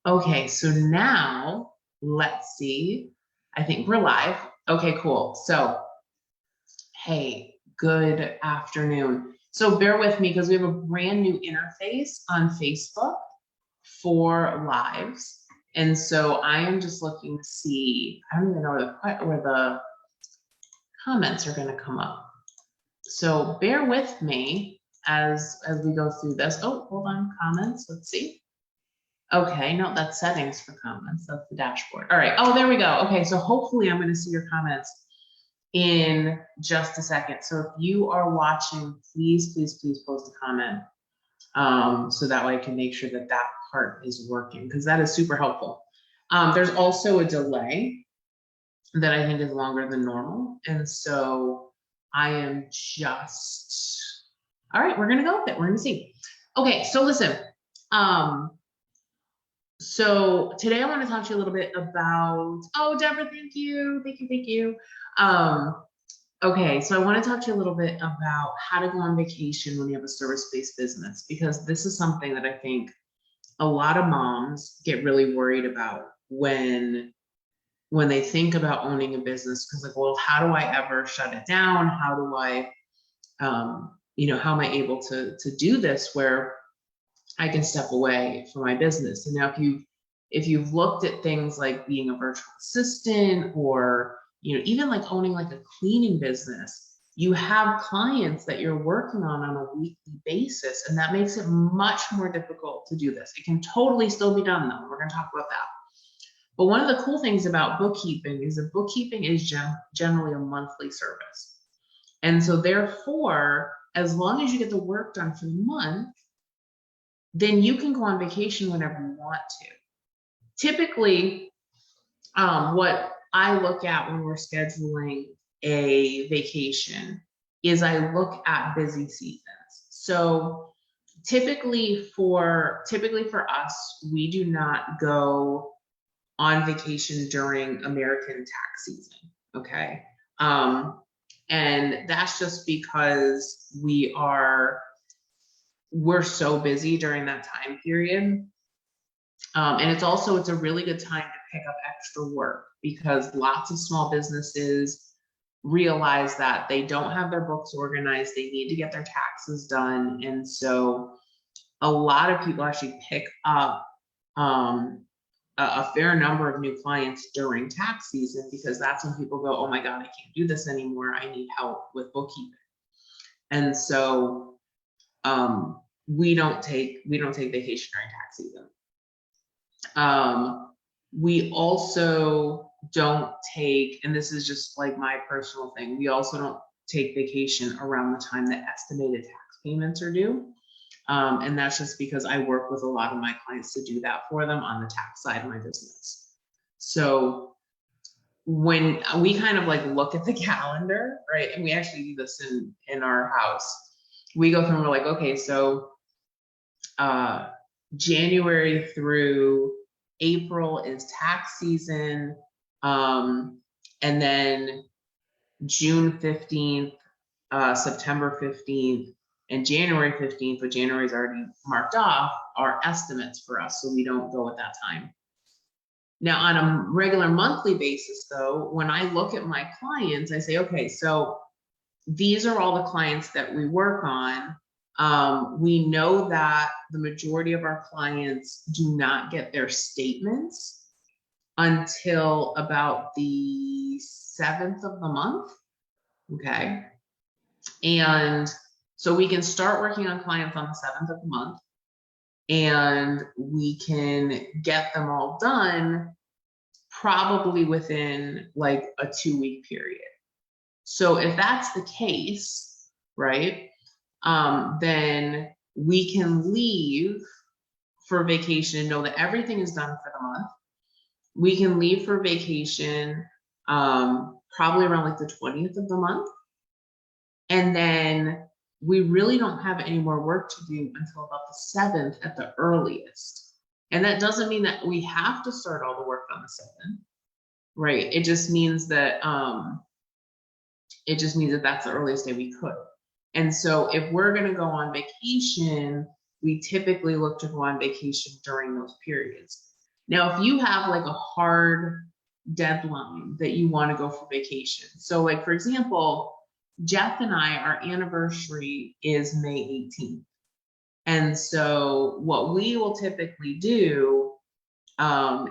Okay, so now let's see. I think we're live. Okay, cool. So, hey, good afternoon. So bear with me because we have a brand new interface on Facebook for lives. And so I am just looking to see, I don't even know where the comments are going to come up. So bear with me as we go through this. Oh, hold on, comments. Let's see. Okay, no, that's settings for comments. That's the dashboard. All right. Oh, there we go. Okay, so hopefully I'm going to see your comments in just a second. So if you are watching, please post a comment, so that way I can make sure that that part is working, because that is super helpful. There's also a delay that I think is longer than normal, and so I am just, all right, we're gonna go with it. We're gonna see. Okay, so listen. So today I want to talk to you a little bit about, oh, Deborah, thank you. Okay, so I want to talk to you a little bit about how to go on vacation when you have a service-based business, because this is something that I think a lot of moms get really worried about when they think about owning a business, because like, well, how do I ever shut it down? How do I, how am I able to do this where I can step away from my business? And now if you've looked at things like being a virtual assistant, or even like owning like a cleaning business, you have clients that you're working on a weekly basis, and that makes it much more difficult to do this. It can totally still be done though. We're going to talk about that. But one of the cool things about bookkeeping is that bookkeeping is generally a monthly service. And so therefore, as long as you get the work done for the month, then you can go on vacation whenever you want to. Typically, what I look at when we're scheduling a vacation is I look at busy seasons. So typically for us, we do not go on vacation during American tax season. Okay. And that's just because we're so busy during that time period. And it's a really good time to pick up extra work, because lots of small businesses realize that they don't have their books organized. They need to get their taxes done. And so a lot of people actually pick up a fair number of new clients during tax season, because that's when people go, oh my God, I can't do this anymore. I need help with bookkeeping. And so we don't take vacation during tax season. We also don't take, and this is just like my personal thing, we also don't take vacation around the time that estimated tax payments are due. And that's just because I work with a lot of my clients to do that for them on the tax side of my business. So when we kind of like look at the calendar, right, and we actually do this in our house, we go through and we're like, okay, so January through April is tax season, and then June 15th, September 15th, and January 15th, but January is already marked off, are estimates for us, so we don't go at that time. Now, on a regular monthly basis, though, when I look at my clients, I say, okay, so these are all the clients that we work on. We know that the majority of our clients do not get their statements until about the 7th of the month. Okay. And so we can start working on clients on the 7th of the month, and we can get them all done probably within like a 2-week period. So if that's the case, right, then we can leave for vacation and know that everything is done for the month. We can leave for vacation probably around like the 20th of the month. And then we really don't have any more work to do until about the 7th at the earliest. And that doesn't mean that we have to start all the work on the 7th, right? It just means that that's the earliest day we could. And so if we're going to go on vacation, we typically look to go on vacation during those periods. Now, if you have like a hard deadline that you want to go for vacation, so like for example, Jeff and I, our anniversary is May 18th. And so what we will typically do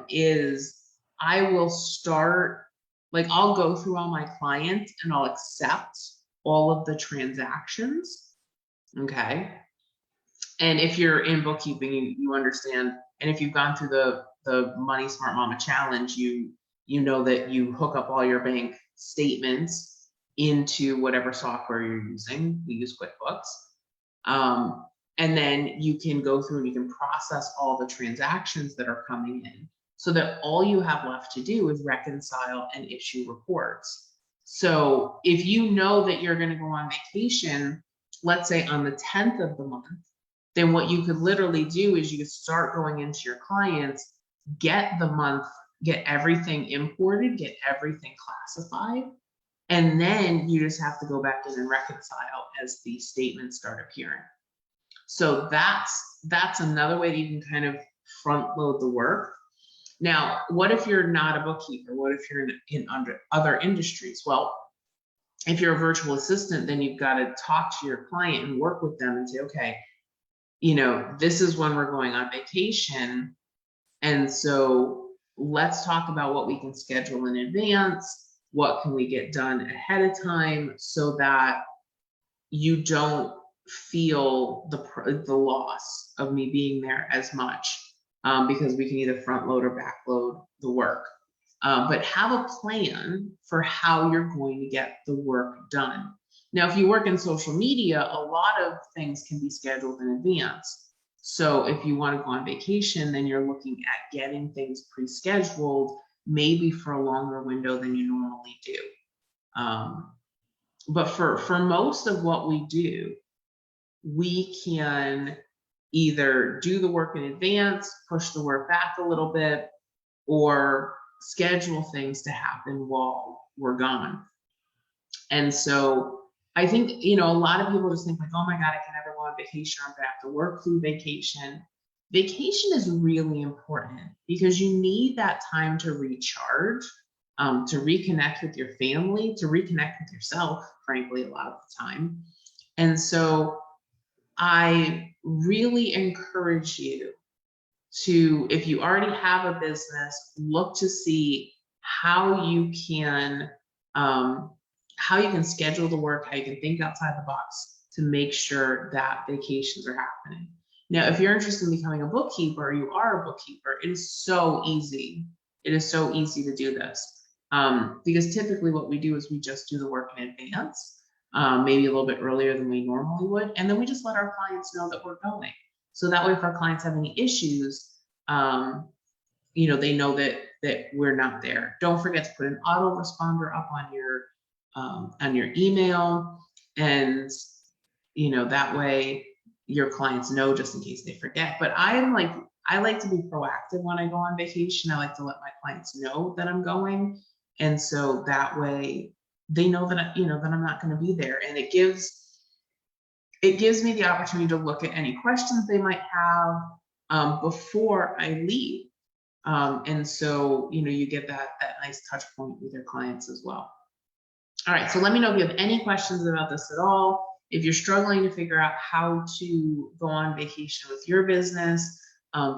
is I will start, like I'll go through all my clients and I'll accept all of the transactions. Okay. And if you're in bookkeeping, you understand. And if you've gone through the Money Smart Mama Challenge, you know that you hook up all your bank statements into whatever software you're using. We use QuickBooks. And then you can go through and you can process all the transactions that are coming in so that all you have left to do is reconcile and issue reports. So if you know that you're going to go on vacation, let's say on the 10th of the month, then what you could literally do is you could start going into your clients, get the month, get everything imported, get everything classified, and then you just have to go back in and reconcile as the statements start appearing. So that's another way that you can kind of front load the work. Now, what if you're not a bookkeeper? What if you're in other industries? Well, if you're a virtual assistant, then you've got to talk to your client and work with them and say, okay, you know, this is when we're going on vacation. And so let's talk about what we can schedule in advance. What can we get done ahead of time so that you don't feel the loss of me being there as much, because we can either front load or back load the work. But have a plan for how you're going to get the work done. Now, if you work in social media, a lot of things can be scheduled in advance. So if you want to go on vacation, then you're looking at getting things pre-scheduled, maybe for a longer window than you normally do. But for most of what we do, we can either do the work in advance, push the work back a little bit, or schedule things to happen while we're gone. And so I think, you know, a lot of people just think like, oh my God, I can never go on vacation. I'm gonna have to work through vacation. Vacation is really important because you need that time to recharge, to reconnect with your family, to reconnect with yourself, frankly, a lot of the time. And so I really encourage you to, if you already have a business, look to see how you can schedule the work, how you can think outside the box to make sure that vacations are happening. Now, if you're interested in becoming a bookkeeper, or you are a bookkeeper, it is so easy. It is so easy to do this, because typically what we do is we just do the work in advance. Maybe a little bit earlier than we normally would. And then we just let our clients know that we're going. So that way, if our clients have any issues, you know, they know that we're not there. Don't forget to put an autoresponder up on your email. And, you know, that way your clients know just in case they forget. But I like to be proactive when I go on vacation. I like to let my clients know that I'm going. And so that way, they know that, you know, that I'm not going to be there. And it gives me the opportunity to look at any questions they might have before I leave. And so, you know, you get that nice touch point with your clients as well. All right, so let me know if you have any questions about this at all. If you're struggling to figure out how to go on vacation with your business,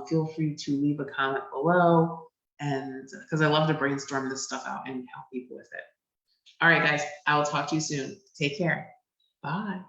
feel free to leave a comment below, and because I love to brainstorm this stuff out and help people with it. All right, guys, I will talk to you soon. Take care. Bye.